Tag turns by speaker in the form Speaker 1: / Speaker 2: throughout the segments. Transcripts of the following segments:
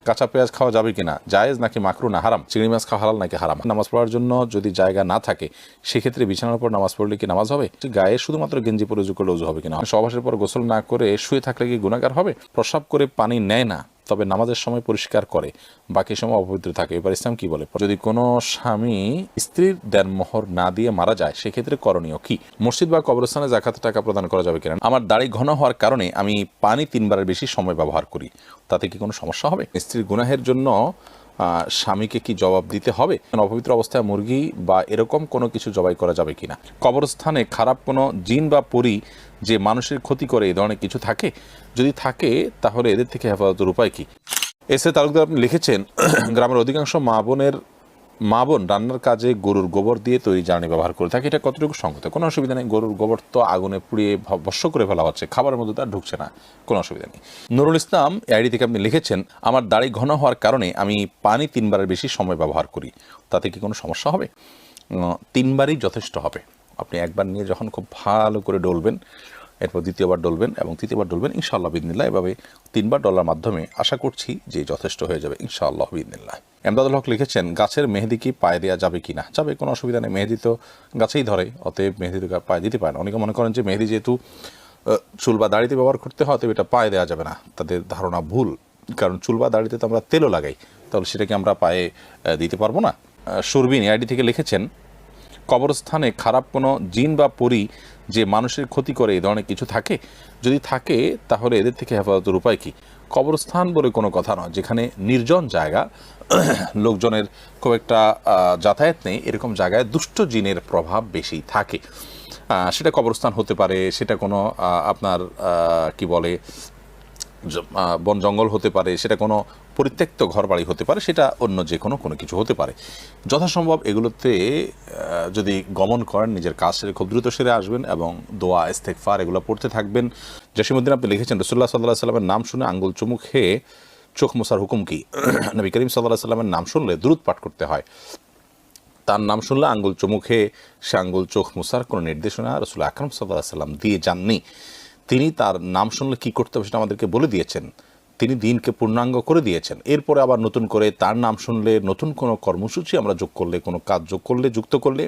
Speaker 1: কাঁচা পেঁয়াজ খাওয়া যাবে কিনা, জায়েজ নাকি মাকরুহ না হারাম, চিংড়ি মাছ খাওয়া হালাল নাকি হারাম, নামাজ পড়ার জন্য যদি জায়গা না থাকে সেক্ষেত্রে বিছানার উপর নামাজ পড়লে কি নামাজ হবে, গায়ে শুধুমাত্র গেঞ্জি পরে উজু করলে উজু হবে কিনা, সহবাসের পর গোসল না করে শুয়ে থাকলে কি গুনাহগার হবে, প্রস্রাব করে পানি নেয় না তবে নামাজের সময় পরিষ্কার করে বাকি সময় অপবিত্র থাকে, এবার ইসলাম কি বলে, যদি কোনো স্বামী স্ত্রীর দেনমোহর না দিয়ে মারা যায় সেক্ষেত্রে করণীয় কি, মসজিদ বা কবরস্থানে যাকাতের টাকা প্রদান করা যাবে কিনা, আমার দাড়ি ঘন হওয়ার কারণে আমি পানি 3 বারের বেশি সময় ব্যবহার করি তাতে কি কোনো সমস্যা হবে, স্ত্রীর গুনাহের জন্য স্বামীকে কি জবাব দিতে হবে, অপবিত্র অবস্থায় মুরগি বা এরকম কোনো কিছু জবাই করা যাবে কিনা, কবরস্থানে খারাপ কোনো জিন বা পরী যে মানুষের ক্ষতি করে এই ধরনের কিছু থাকে, যদি থাকে তাহলে এদের থেকে হেফাজতের উপায় কি। এসে তালুকদার আপনি লিখেছেন গ্রামের অধিকাংশ মা বোন রান্নার কাজে গরুর গোবর দিয়ে তৈরি জ্বালানি ব্যবহার করে থাকে, এটা কতটুকু সঙ্গত, কোনো অসুবিধা নেই, গরুর গোবর তো আগুনে পুড়িয়ে ভস্ম করে ফেলা হচ্ছে, খাবারের মধ্যে তার ঢুকছে না, কোনো অসুবিধা নেই। নুরুল ইসলাম আইডি থেকে আপনি লিখেছেন আমার দাড়ি ঘন হওয়ার কারণে আমি পানি 3 বারের বেশি সময় ব্যবহার করি তাতে কি কোনো সমস্যা হবে, 3 বারই যথেষ্ট হবে, আপনি একবার নিয়ে যখন খুব ভালো করে ডলবেন এরপর দ্বিতীয়বার ডলবেন এবং তৃতীয়বার ডলবেন ইনশাআল্লাহ বিদিনিল্লাহ, এভাবে 3 বার ডলার মাধ্যমে আশা করছি যে যথেষ্ট হয়ে যাবে ইনশাআল্লাহ বিদিনিল্লাহ। এমদাদুল হক লিখেছেন গাছের মেহেদি কি পায়ে দেওয়া যাবে কি না, যাবে, কোনো অসুবিধা নেই, মেহেদি তো গাছেই ধরে, অতএব মেহেদি তো পায়ে দিতে পারে না, অনেকে মনে করেন যে মেহেদি যেহেতু চুল বা দাড়িতে ব্যবহার করতে হয় তবে এটা পায়ে দেওয়া যাবে না, তাদের ধারণা ভুল, কারণ চুল বা দাড়িতে তো আমরা তেলও লাগাই, তাহলে সেটাকে আমরা পায়ে দিতে পারবো না। সুরবিন আইডি থেকে লিখেছেন কবরস্থানে খারাপ কোনো জিন বা পরী যে মানুষের ক্ষতি করে এই ধরনের কিছু থাকে, যদি থাকে তাহলে এদের থেকে হেফাজতের উপায় কি, কবরস্থান বলে কোনো কথা নয়, যেখানে নির্জন জায়গা লোকজনের খুব একটা যাতায়াত নেই এরকম জায়গায় দুষ্ট জিনের প্রভাব বেশি থাকে, সেটা কবরস্থান হতে পারে, সেটা কোনো আপনার কি বলে বন জঙ্গল হতে পারে, সেটা কোনো পরিত্যক্ত ঘরবাড়ি হতে পারে, সেটা অন্য যে কোনো কিছু হতে পারে, যথাসম্ভব এগুলোতে যদি গমন করেন নিজের কাজ সেরে খুব দ্রুত সেরে আসবেন এবং দোয়া ইস্তেগফার এগুলো পড়তে থাকবেন। জসিমউদ্দিন আপনি লিখেছেন রাসূলুল্লাহ সাল্লাল্লাহু আলাইহি ওয়াসাল্লামের নাম শুনে আঙ্গুল চুমু খেয়ে চোখ মোছার হুকুম কি, নবী করিম সাল্লাল্লাহু আলাইহি ওয়াসাল্লামের নাম শুনলে দ্রুত পাঠ করতে হয়, তার নাম শুনলে আঙ্গুল চুমু খেয়ে সে আঙ্গুল চোখ মোছার কোনো নির্দেশনা রাসূল আকরাম সাল্লাল্লাহু আলাইহি ওয়াসাল্লাম দিয়ে যাননি, তিনি তার নাম শুনলে কী করতে হবে সেটা আমাদেরকে বলে দিয়েছেন, তিনি দিনকে পূর্ণাঙ্গ করে দিয়েছেন, এরপরে আবার নতুন করে তার নাম শুনলে নতুন কোনো কর্মসূচি আমরা যোগ করলে, কোনো কাজ যোগ করলে, যুক্ত করলে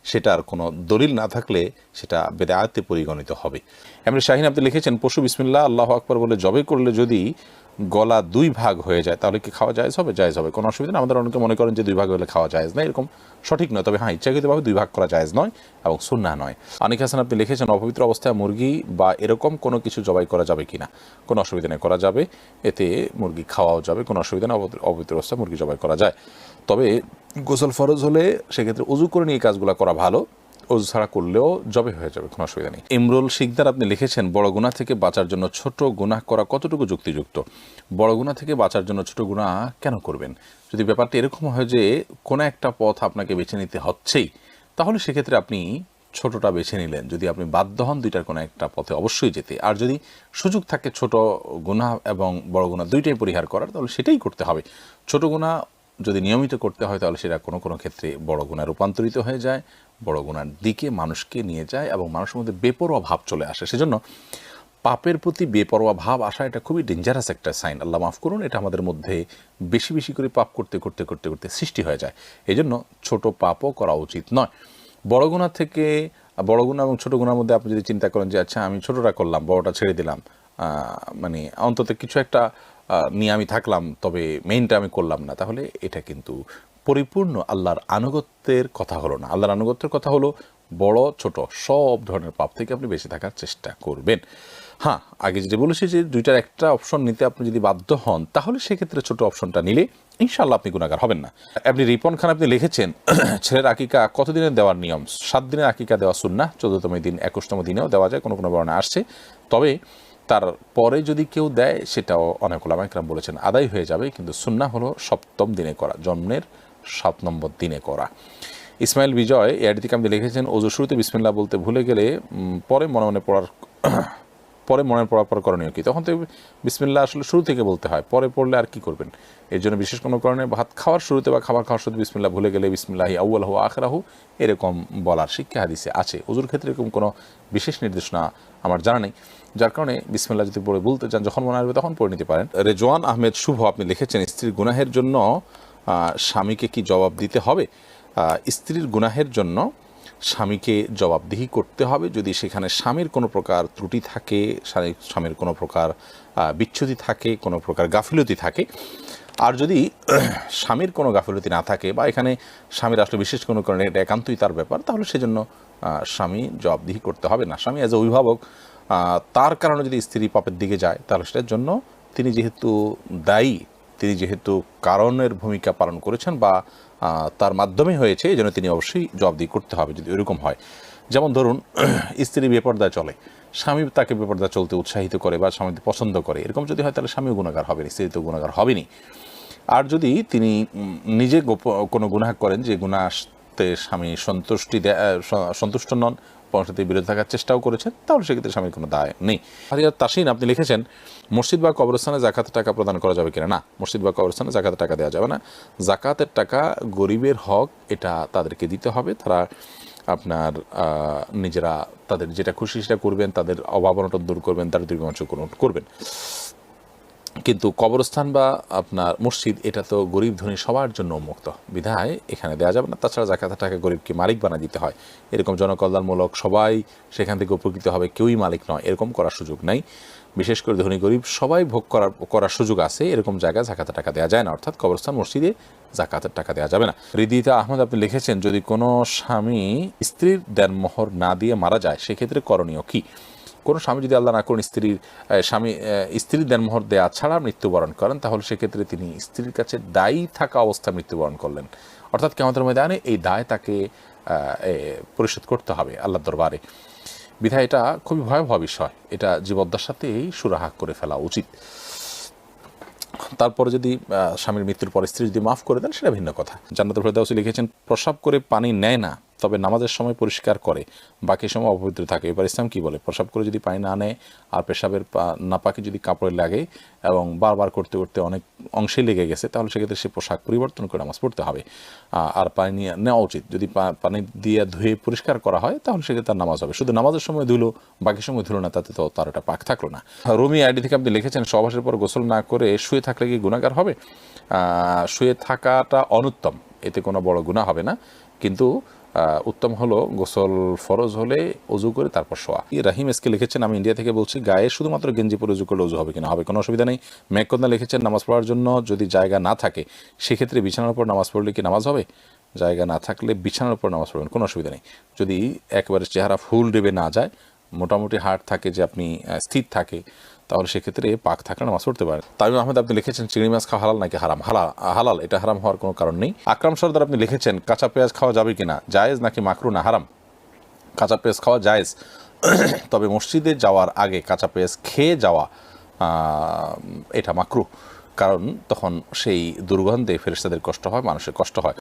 Speaker 1: সেটার কোনো দলিল না থাকলে সেটা বেদায়াতে পরিগণিত হবে। এমনি শাহিন আপনি লিখেছেন পশু বিসমিল্লাহ আল্লাহু আকবার বলে জবে করলে যদি গলা 2 ভাগ হয়ে যায় তাহলে কি খাওয়া জায়েজ হবে, জায়েজ হবে, কোনো অসুবিধা নেই, আমাদের অনেকে মনে করেন যে 2 ভাগ হলে খাওয়া জায়েজ নয়, এরকম সঠিক নয়, তবে হ্যাঁ ইচ্ছাকৃতভাবে 2 ভাগ করা জায়েজ নয় এবং সুন্নাহ নয়। আনিক হাসান আপনি লিখেছেন অপবিত্র অবস্থায় মুরগি বা এরকম কোনো কিছু জবাই করা যাবে কিনা, কোনো অসুবিধা নেই, করা যাবে, এতে মুরগি খাওয়াও যাবে, কোনো অসুবিধা নেই, অপবিত্র অবস্থায় মুরগি জবাই করা যায়, তবে গোসল ফরজ হলে সেক্ষেত্রে উজু করে নিয়ে কাজগুলো করা ভালো, ওযু ছাড়া করলেও জবে হয়ে যাবে, কোনো অসুবিধা নেই। ইমরুল শিকদার আপনি লিখেছেন বড় গুনাহ থেকে বাঁচার জন্য ছোট গুনাহ করা কতটুকু যুক্তিযুক্ত, বড় গুনাহ থেকে বাঁচার জন্য ছোট গুনাহ কেন করবেন, যদি ব্যাপারটা এরকম হয় যে কোনো একটা পথ আপনাকে বেছে নিতে হচ্ছেই তাহলে সেক্ষেত্রে আপনি ছোটটা বেছে নিলেন, যদি আপনি বাধ্য হন দুইটার কোনো একটা পথে অবশ্যই যেতে, আর যদি সুযোগ থাকে ছোট গুনাহ এবং বড় গুনাহ দুইটাই পরিহার করার তাহলে সেটাই করতে হবে। ছোট গুনাহ যদি নিয়মিত করতে হয় তাহলে সেটা কোনো কোনো ক্ষেত্রে বড় গুনাহে রূপান্তরিত হয়ে যায়, বড় গুনার দিকে মানুষকে নিয়ে যায় এবং মানুষের মধ্যে বেপরোয়া ভাব চলে আসে, সেজন্য পাপের প্রতি বেপরোয়া ভাব আসা এটা খুবই ডেঞ্জারাস একটা সাইন, আল্লাহ মাফ করুন, এটা আমাদের মধ্যে বেশি বেশি করে পাপ করতে করতে করতে করতে সৃষ্টি হয়ে যায়, এই জন্য ছোটো পাপও করা উচিত নয়। বড় গুনাহ থেকে বড় গুনাহ এবং ছোটো গুনার মধ্যে আপনি যদি চিন্তা করেন যে আচ্ছা আমি ছোটোটা করলাম বড়টা ছেড়ে দিলাম, মানে অন্তত কিছু একটা নিয়ে আমি থাকলাম তবে মেইনটা আমি করলাম না, তাহলে এটা কিন্তু পরিপূর্ণ আল্লাহর আনুগত্যের কথা হলো না। আল্লাহর আনুগত্যের কথা হলো বড় ছোট সব ধরনের পাপ থেকে আপনি বেঁচে থাকার চেষ্টা করবেন। হ্যাঁ, আগে যেটা বলেছি যে দুইটার একটা অপশন নিতে আপনি যদি বাধ্য হন তাহলে সেক্ষেত্রে ছোট অপশনটা নিলে ইনশাআল্লাহ আপনি গুনাহগার হবেন না। আপনি রিপন খান আপনি লিখেছেন ছেলের আকিকা কতদিনের দেওয়ার নিয়ম, 7 দিনের আকিকা দেওয়া সুন্নাহ, 14তম দিন 21তম দিনেও দেওয়া যায়, কোনো কোনো বর্ণনা আসছে, তবে তার পরে যদি কেউ দেয় সেটাও অনেক ওলামা ইকরাম বলেছেন আদায় হয়ে যাবে, কিন্তু সুন্নাহ হলো 7ম দিনে করা, জন্মের 7 নম্বর দিনে করা। ইসমাইল বিজয় এআইডি থেকে আপনি লিখেছেন ওযু শুরুতে বিসমিল্লাহ বলতে ভুলে গেলে পরে মনে মনে পড়ার পরে মনের পড়ার পর করণীয় কি? তখন তো বিসমিল্লাহ আসলে শুরু থেকে বলতে হয়, পরে পড়লে আর কি করবেন? এর জন্য বিশেষ কোনো কারণে ভাত খাওয়ার শুরুতে বা খাবার খাওয়ার শুরুতে বিসমিল্লাহ ভুলে গেলে বিসমিল্লাহি আউয়ালহু আখিরাহু এরকম বলার শিক্ষা হাদিসে আছে। ওযুর ক্ষেত্রে এরকম কোনো বিশেষ নির্দেশনা আমার জানা নেই, যার কারণে বিসমিল্লাহ যদি পড়ে বলতে চান যখন মনে আসবে তখন পড়ে নিতে পারেন। রেজওয়ান আহমেদ শুভ আপনি লিখেছেন, স্ত্রীর গুনাহের জন্য স্বামীকে কি জবাব দিতে হবে? স্ত্রীর গুনাহের জন্য স্বামীকে জবাবদিহি করতে হবে যদি সেখানে স্বামীর কোনো প্রকার ত্রুটি থাকে, স্বামীর কোনো প্রকার বিচ্যুতি থাকে, কোনো প্রকার গাফিলতি থাকে। আর যদি স্বামীর কোনো গাফিলতি না থাকে বা এখানে স্বামীর আসলে বিশেষ কোনো কারণে এটা একান্তই তার ব্যাপার, তাহলে সেজন্য স্বামী জবাবদিহি করতে হবে না। স্বামী অ্যাজ এ অভিভাবক তার কারণে যদি স্ত্রী পাপের দিকে যায়, তাহলে সেটার জন্য তিনি যেহেতু দায়ী, তিনি যেহেতু কারণের ভূমিকা পালন করেছেন বা তার মাধ্যমে হয়েছে, এই জন্য তিনি অবশ্যই জবাবদিহি করতে হবে যদি এরকম হয়। যেমন ধরুন স্ত্রী বেপর্দায় চলে, স্বামী তাকে বেপর্দা চলতে উৎসাহিত করে বা স্বামী পছন্দ করে, এরকম যদি হয় তাহলে স্বামীও গুনাহগার হবেন, স্ত্রী তো গুনাহগার হবেনি। আর যদি তিনি নিজে কোনো গুনাহ করেন যে গুনাহতে স্বামী সন্তুষ্ট নন, পরবর্তীতে বিরত থাকার চেষ্টাও করেছেন, তাহলে সেক্ষেত্রে স্বামীর কোনো দায় নেই। হারিয়া তাসিন আপনি লিখেছেন, মসজিদ বা কবরস্থানে জাকাতের টাকা প্রদান করা যাবে কিনা? না, মসজিদ বা কবরস্থানে জাকাতের টাকা দেওয়া যাবে না। জাকাতের টাকা গরিবের হক, এটা তাদেরকে দিতে হবে। তারা আপনার নিজেরা তাদের যেটা খুশি সেটা করবেন, তাদের অভাব অনটন দূর করবেন, তাদের দুর্গঞ্চ করবেন। কিন্তু কবরস্থান বা আপনার মসজিদ এটা তো গরিব ধনী সবার জন্য উন্মুক্ত, বিধায় এখানে দেওয়া যাবে না। তাছাড়া জাকাতের টাকা গরিবকে মালিক বানা দিতে হয়, এরকম জনকল্যাণমূলক সবাই সেখান থেকে উপকৃত হবে, কেউই মালিক নয়, এরকম করার সুযোগ নাই। বিশেষ করে ধনী গরিব সবাই ভোগ করার সুযোগ আছে, এরকম জায়গায় জাকাতের টাকা দেওয়া যায় না, অর্থাৎ কবরস্থান মসজিদে জাকাতের টাকা দেওয়া যাবে না। হৃদিতা আহমদ আপনি লিখেছেন, যদি কোনো স্বামী স্ত্রীর দেনমোহর না দিয়ে মারা যায় সেক্ষেত্রে করণীয় কি? কোনো স্বামী যদি আল্লাহ না করুন স্ত্রীর দেনমোহর দেয়া ছাড়া মৃত্যুবরণ করেন, তাহলে সেক্ষেত্রে তিনি স্ত্রীর কাছে দায়ী থাকা অবস্থায় মৃত্যুবরণ করলেন, অর্থাৎ কিয়ামতের ময়দানে এই দায় তাকে পরিশোধ করতে হবে আল্লাহর দরবারে। বিধায় এটা খুবই ভয়াবহ বিষয়, এটা জীবদ্দশাতেই সুরাহা করে ফেলা উচিত। তারপরে যদি স্বামীর মৃত্যুর পর স্ত্রী যদি মাফ করে দেন সেটা ভিন্ন কথা। জান্নাতুল ফেরদাউসী লিখেছেন, প্রস্রাব করে পানি নেয় না, তবে নামাজের সময় পরিষ্কার করে, বাকি সময় অপবিত্র থাকে, এবার ইসলাম কী বলে? প্রস্রাব করে যদি পানি না নেয় আর পেশাবের নাপাকি যদি কাপড়ে লাগে এবং বারবার করতে করতে অনেক অংশে লেগে গেছে, তাহলে সেক্ষেত্রে সে পোশাক পরিবর্তন করে নামাজ পড়তে হবে। আর পানি নিয়ে নেওয়া উচিত, যদি পানি দিয়ে ধুয়ে পরিষ্কার করা হয় তাহলে সেক্ষেত্রে তার নামাজ হবে। শুধু নামাজের সময় ধুলো, বাকি সময় ধুলো না, তাতে তো তার একটা পাক থাকলো না। রুমি আইডি থেকে আপনি লিখেছেন, সহবাসের পর গোসল না করে শুয়ে থাকলে কি গুনাহগার হবে? শুয়ে থাকাটা অনুত্তম, এতে কোনো বড় গুনাহ হবে না, কিন্তু উত্তম হলো গোসল ফরজ হলে অজু করে তারপর শোয়া। রাহিম এসকে লিখেছেন, আমি ইন্ডিয়া থেকে বলছি, গায়ে শুধুমাত্র গেঞ্জি পরে অজু করলে অজু হবে কিনা? হবে, কোনো অসুবিধা নেই। মেঘকন্যা লিখেছেন, নামাজ পড়ার জন্য যদি জায়গা না থাকে সেক্ষেত্রে বিছানার উপর নামাজ পড়লে কি নামাজ হবে? জায়গা না থাকলে বিছানার উপর নামাজ পড়বেন, কোনো অসুবিধা নেই। যদি একেবারে চেহারা ফুল ডেবে না যায়, মোটামুটি হার্ট থাকে, যে আপনি স্থির থাকে, তাহলে সেক্ষেত্রে পাক থাকলে নামাজ পড়তে পারেন। তামিম আহমেদ আপনি লিখেছেন, চিংড়ি মাছ খাওয়া হালাল নাকি হারাম? হালাল, এটা হারাম হওয়ার কোনো কারণ নেই। আকরাম সর্দার আপনি লিখেছেন, কাঁচা পেঁয়াজ খাওয়া যাবে কিনা, জায়েজ নাকি মাকরু না হারাম? কাঁচা পেঁয়াজ খাওয়া জায়েজ, তবে মসজিদে যাওয়ার আগে কাঁচা পেঁয়াজ খেয়ে যাওয়া এটা মাকরু, কারণ তখন সেই দুর্গন্ধে ফেরেশতাদের কষ্ট হয়, মানুষের কষ্ট হয়।